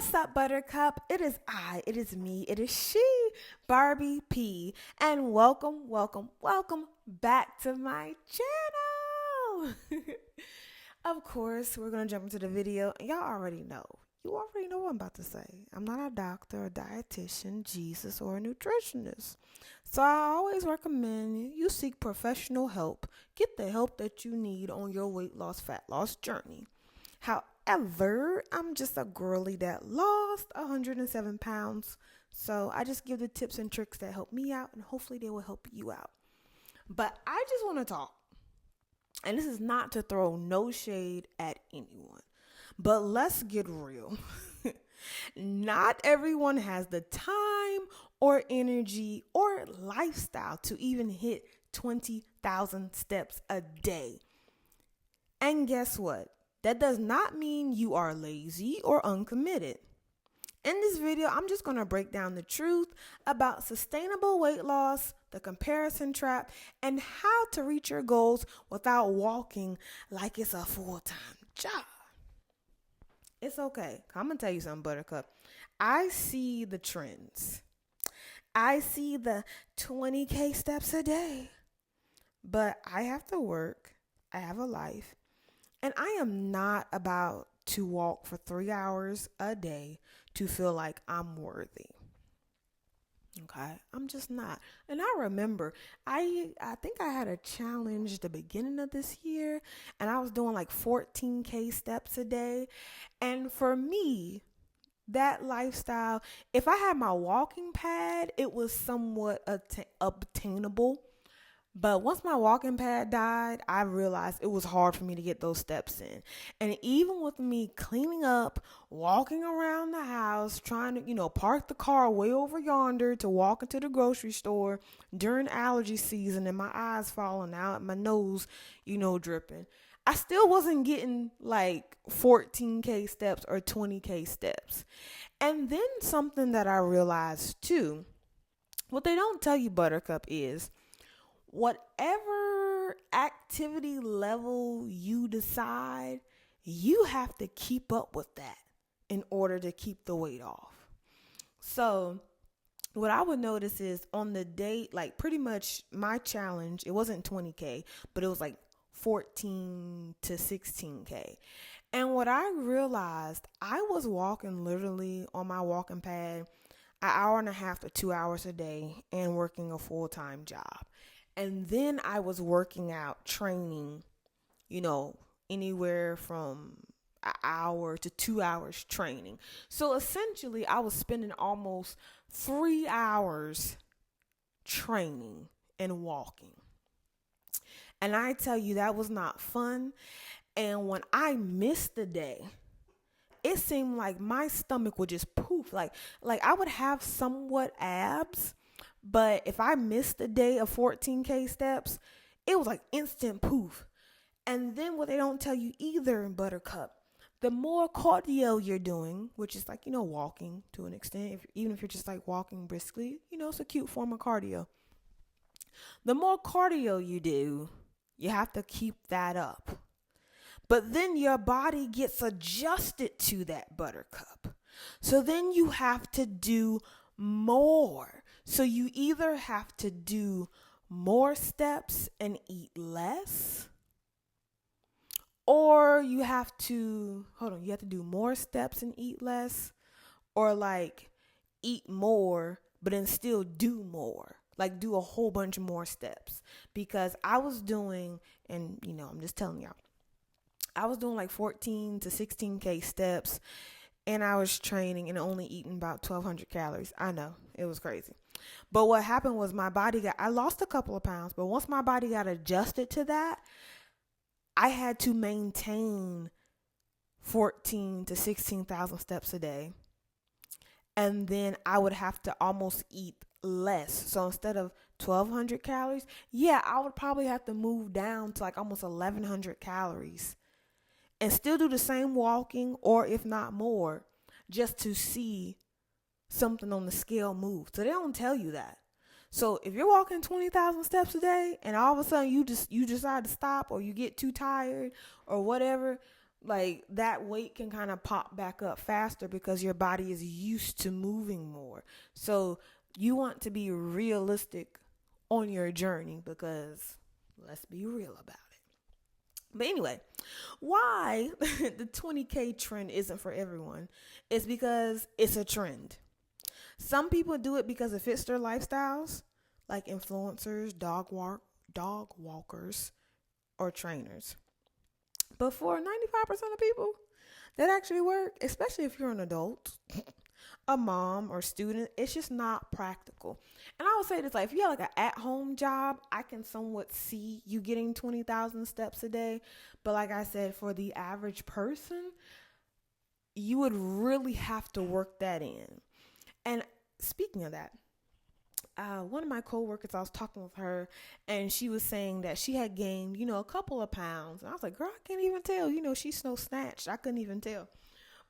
What's up, Buttercup? It is I, it is me, it is she, Barbie P. And welcome back to my channel. Of course, we're going to jump into the video. Y'all already know. You already know what I'm about to say. I'm not a doctor, a dietitian, Jesus, or a nutritionist. So I always recommend you seek professional help. Get the help that you need on your weight loss, fat loss journey. However, I'm just a girly that lost 107 pounds. So I just give the tips and tricks that help me out, and hopefully they will help you out. But I just want to talk. And this is not to throw no shade at anyone. But let's get real. Not everyone has the time or energy or lifestyle to even hit 20,000 steps a day. And guess what? That does not mean you are lazy or uncommitted. In this video, I'm just going to break down the truth about sustainable weight loss, the comparison trap, and how to reach your goals without walking like it's a full-time job. It's okay. I'm going to tell you something, Buttercup. I see the trends. I see the 20K steps a day. But I have to work. I have a life. And I am not about to walk for 3 hours a day to feel like I'm worthy. Okay, I'm just not. And I remember, I think I had a challenge at the beginning of this year, and I was doing like 14K steps a day. And for me, that lifestyle, if I had my walking pad, it was somewhat obtainable. But once my walking pad died, I realized it was hard for me to get those steps in. And even with me cleaning up, walking around the house, trying to, park the car way over yonder to walk into the grocery store during allergy season and my eyes falling out, my nose, dripping, I still wasn't getting like 14K steps or 20K steps. And then something that I realized too, what they don't tell you, Buttercup, is whatever activity level you decide, you have to keep up with that in order to keep the weight off. So what I would notice is on the day, like pretty much my challenge, it wasn't 20K, but it was like 14 to 16K. And what I realized, I was walking literally on my walking pad an hour and a half to 2 hours a day and working a full-time job. And then I was working out, training, anywhere from an hour to 2 hours training. So essentially, I was spending almost 3 hours training and walking. And I tell you, that was not fun. And when I missed the day, it seemed like my stomach would just poof. Like I would have somewhat abs. But if I missed a day of 14K steps, it was like instant poof. And then what they don't tell you either in Buttercup, the more cardio you're doing, which is like, walking to an extent, even if you're just like walking briskly, it's a cute form of cardio. The more cardio you do, you have to keep that up. But then your body gets adjusted to that, Buttercup. So then you have to do more. So you either have to do more steps and eat less, or you have to do more steps and eat less, or like eat more, but then still do more, like do a whole bunch more steps. Because I was doing, and I'm just telling y'all, I was doing like 14 to 16K steps, and I was training and only eating about 1,200 calories. I know, it was crazy. But what happened was I lost a couple of pounds, but once my body got adjusted to that, I had to maintain 14 to 16,000 steps a day. And then I would have to almost eat less. So instead of 1,200 calories, I would probably have to move down to like almost 1,100 calories. And still do the same walking, or if not more, just to see something on the scale move. So they don't tell you that. So if you're walking 20,000 steps a day and all of a sudden you decide to stop, or you get too tired or whatever, like that weight can kind of pop back up faster because your body is used to moving more. So you want to be realistic on your journey because let's be real about it. But anyway, why the 20K trend isn't for everyone is because it's a trend. Some people do it because it fits their lifestyles, like influencers, dog walkers, or trainers. But for 95% of people, that actually work, especially if you're an adult, a mom or student, it's just not practical. And I would say this, like if you have like an at-home job, I can somewhat see you getting 20,000 steps a day. But like I said, for the average person, you would really have to work that in. And speaking of that, one of my coworkers, I was talking with her, and she was saying that she had gained, a couple of pounds. And I was like, girl, I can't even tell. She's so snatched. I couldn't even tell.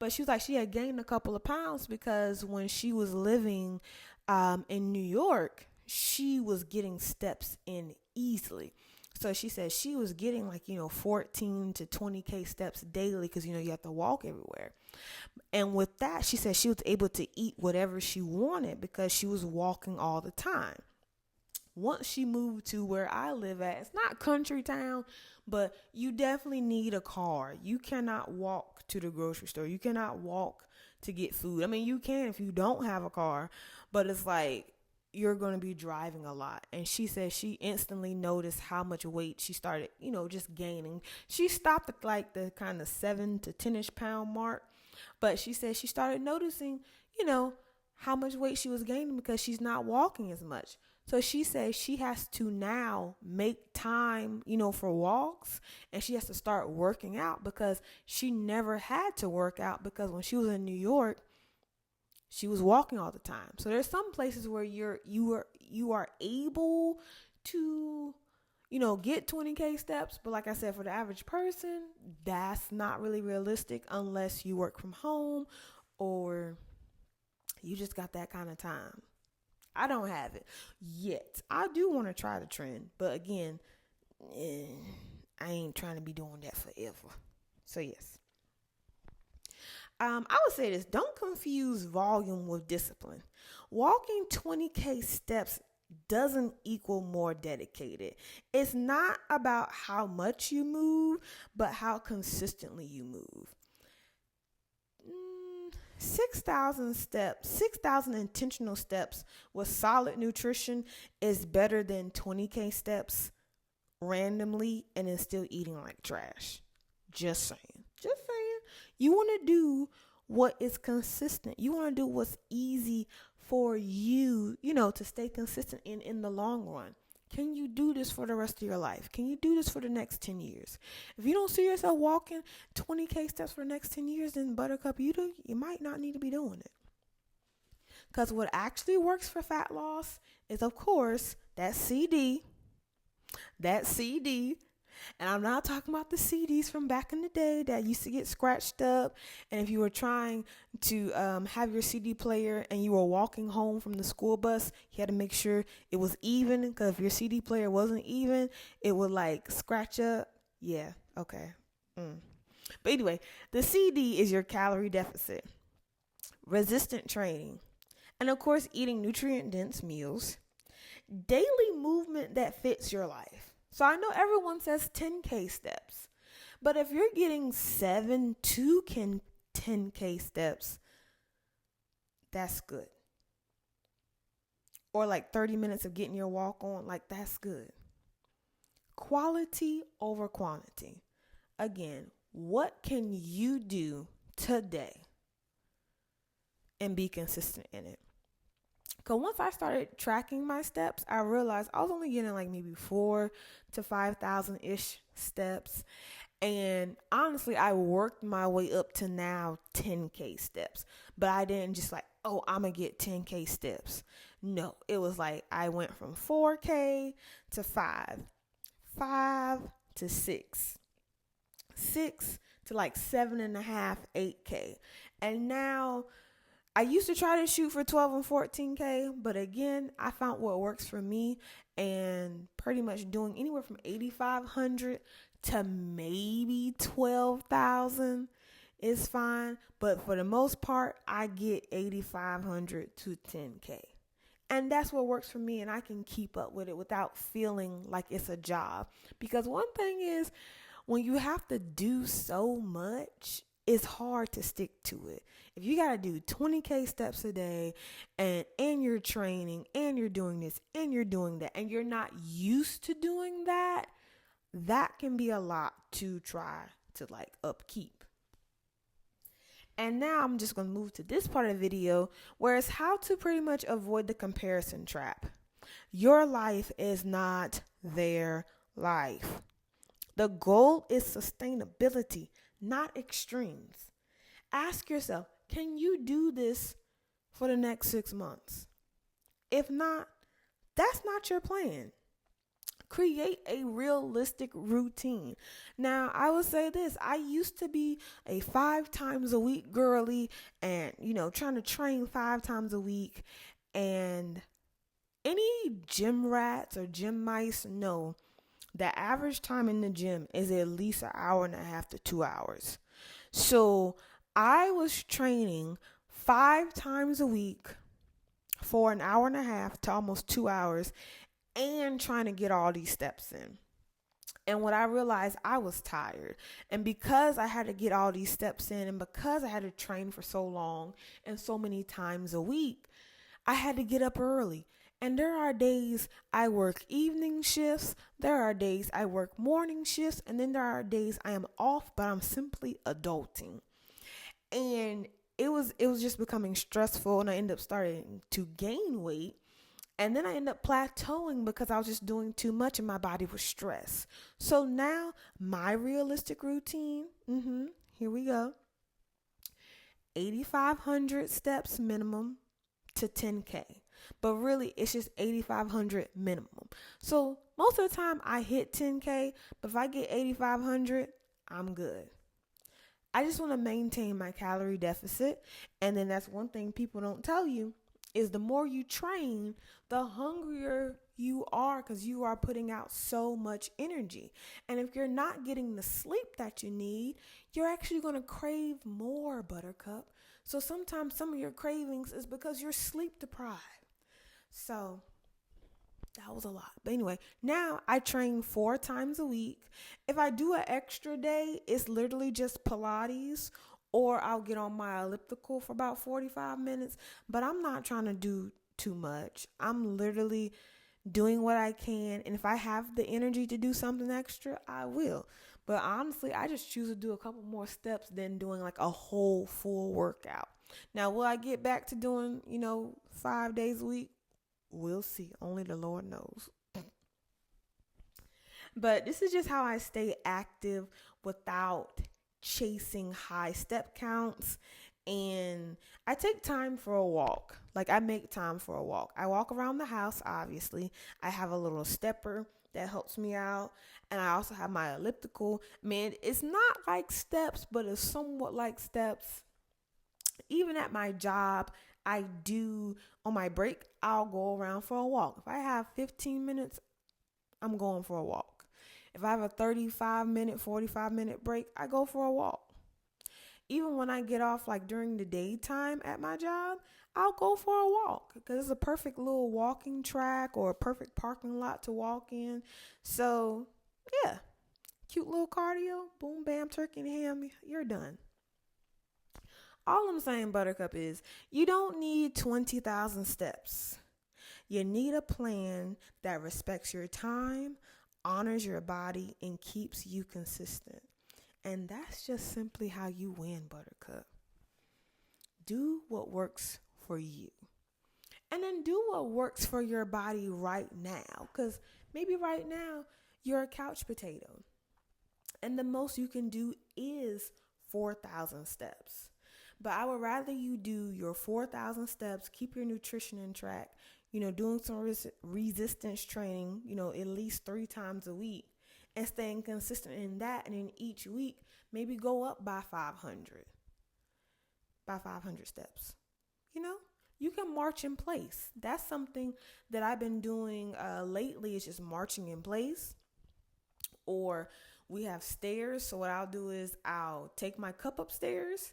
But she was like, she had gained a couple of pounds because when she was living in New York, she was getting steps in easily. So she said she was getting like, 14 to 20K steps daily because, you have to walk everywhere. And with that, she said she was able to eat whatever she wanted because she was walking all the time. Once she moved to where I live at, it's not country town, but you definitely need a car. You cannot walk to the grocery store. You cannot walk to get food. I mean, you can if you don't have a car, but it's like you're going to be driving a lot. And she said she instantly noticed how much weight she started, just gaining. She stopped at like the kind of 7 to 10-ish pound mark. But she said she started noticing, how much weight she was gaining because she's not walking as much. So she says she has to now make time, for walks, and she has to start working out because she never had to work out because when she was in New York, she was walking all the time. So there's some places where you are able to, get 20K steps. But like I said, for the average person, that's not really realistic unless you work from home or you just got that kind of time. I don't have it yet. I do want to try the trend. But again, I ain't trying to be doing that forever. So yes. I would say this. Don't confuse volume with discipline. Walking 20K steps doesn't equal more dedicated. It's not about how much you move, but how consistently you move. 6,000 steps, 6,000 intentional steps with solid nutrition is better than 20K steps randomly and then still eating like trash. Just saying. You want to do what is consistent. You want to do what's easy for you, to stay consistent in the long run. Can you do this for the rest of your life? Can you do this for the next 10 years? If you don't see yourself walking 20K steps for the next 10 years, then Buttercup, you might not need to be doing it. Because what actually works for fat loss is, of course, that CD. And I'm not talking about the CDs from back in the day that used to get scratched up. And if you were trying to have your CD player and you were walking home from the school bus, you had to make sure it was even. Because if your CD player wasn't even, it would like scratch up. Yeah, okay. But anyway, the CD is your calorie deficit, resistant training, and of course, eating nutrient-dense meals, daily movement that fits your life. So I know everyone says 10K steps, but if you're getting 7 to 10K steps, that's good. Or like 30 minutes of getting your walk on, like that's good. Quality over quantity. Again, what can you do today and be consistent in it? Because once I started tracking my steps, I realized I was only getting like maybe 4 to 5,000-ish steps. And honestly, I worked my way up to now 10K steps. But I didn't just like, oh, I'm going to get 10K steps. No, it was like I went from 4K to 5, 5 to 6, 6 to like 7.5, 8K. And now I used to try to shoot for 12 and 14K, but again, I found what works for me and pretty much doing anywhere from 8,500 to maybe 12,000 is fine. But for the most part, I get 8,500 to 10K. And that's what works for me, and I can keep up with it without feeling like it's a job. Because one thing is, when you have to do so much, it's hard to stick to it. If you got to do 20K steps a day and you're training and you're doing this and you're doing that and you're not used to doing that, that can be a lot to try to like upkeep. And now I'm just going to move to this part of the video where it's how to pretty much avoid the comparison trap. Your life is not their life. The goal is sustainability, not extremes. Ask yourself, can you do this for the next 6 months? If not, that's not your plan. Create a realistic routine. Now, I will say this. I used to be a 5 times a week girly and, trying to train 5 times a week. And any gym rats or gym mice know the average time in the gym is at least an hour and a half to 2 hours. So I was training 5 times a week for an hour and a half to almost 2 hours and trying to get all these steps in. And what I realized, I was tired. And because I had to get all these steps in and because I had to train for so long and so many times a week, I had to get up early. And there are days I work evening shifts, there are days I work morning shifts, and then there are days I am off, but I'm simply adulting. And it was just becoming stressful, and I ended up starting to gain weight. And then I ended up plateauing because I was just doing too much and my body was stressed. So now my realistic routine, here we go. 8,500 steps minimum to 10K. But really, it's just 8,500 minimum. So most of the time I hit 10K, but if I get 8,500, I'm good. I just want to maintain my calorie deficit. And then that's one thing people don't tell you is the more you train, the hungrier you are because you are putting out so much energy. And if you're not getting the sleep that you need, you're actually going to crave more, Buttercup. So sometimes some of your cravings is because you're sleep deprived. So that was a lot. But anyway, now I train 4 times a week. If I do an extra day, it's literally just Pilates, or I'll get on my elliptical for about 45 minutes. But I'm not trying to do too much. I'm literally doing what I can. And if I have the energy to do something extra, I will. But honestly, I just choose to do a couple more steps than doing like a whole full workout. Now, will I get back to doing, 5 days a week? We'll see. Only the Lord knows. But this is just how I stay active without chasing high step counts. And I take time for a walk. Like, I make time for a walk. I walk around the house, obviously. I have a little stepper that helps me out. And I also have my elliptical. Man, it's not like steps, but it's somewhat like steps. Even at my job, I do, on my break, I'll go around for a walk. If I have 15 minutes, I'm going for a walk. If I have a 35-minute, 45-minute break, I go for a walk. Even when I get off, like during the daytime at my job, I'll go for a walk because it's a perfect little walking track or a perfect parking lot to walk in. So, yeah, cute little cardio, boom, bam, turkey and ham, you're done. All I'm saying, Buttercup, is you don't need 20,000 steps. You need a plan that respects your time, honors your body, and keeps you consistent. And that's just simply how you win, Buttercup. Do what works for you. And then do what works for your body right now. Because maybe right now you're a couch potato. And the most you can do is 4,000 steps. But I would rather you do your 4,000 steps, keep your nutrition in track, doing some resistance training, at least 3 times a week, and staying consistent in that. And in each week, maybe go up by 500 steps. You can march in place. That's something that I've been doing lately, is just marching in place. Or we have stairs. So what I'll do is I'll take my cup upstairs,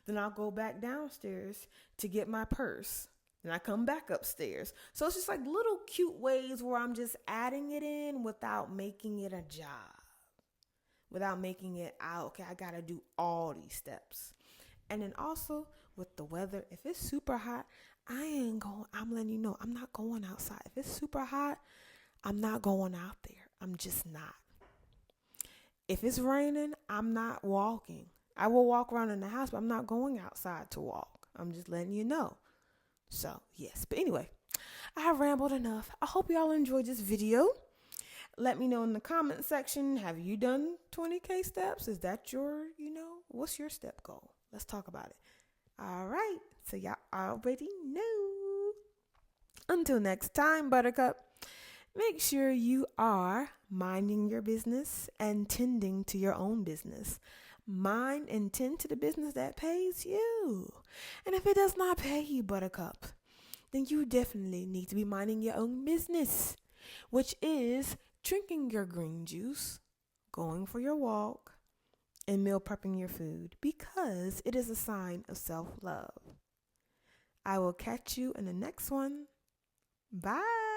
then I'll go back downstairs to get my purse. Then I come back upstairs. So it's just like little cute ways where I'm just adding it in without making it a job. Without making it out, okay, I gotta do all these steps. And then also with the weather, if it's super hot, I'm letting you know, I'm not going outside. If it's super hot, I'm not going out there. I'm just not. If it's raining, I'm not walking. I will walk around in the house, but I'm not going outside to walk. I'm just letting you know. So, yes. But anyway, I have rambled enough. I hope y'all enjoyed this video. Let me know in the comment section, have you done 20K steps? Is that your, what's your step goal? Let's talk about it. All right. So y'all already know. Until next time, Buttercup, make sure you are minding your business and tending to your own business. Mind and tend to the business that pays you. And if it does not pay you, Buttercup, then you definitely need to be minding your own business, which is drinking your green juice, going for your walk, and meal prepping your food, because it is a sign of self-love. I will catch you in the next one. Bye.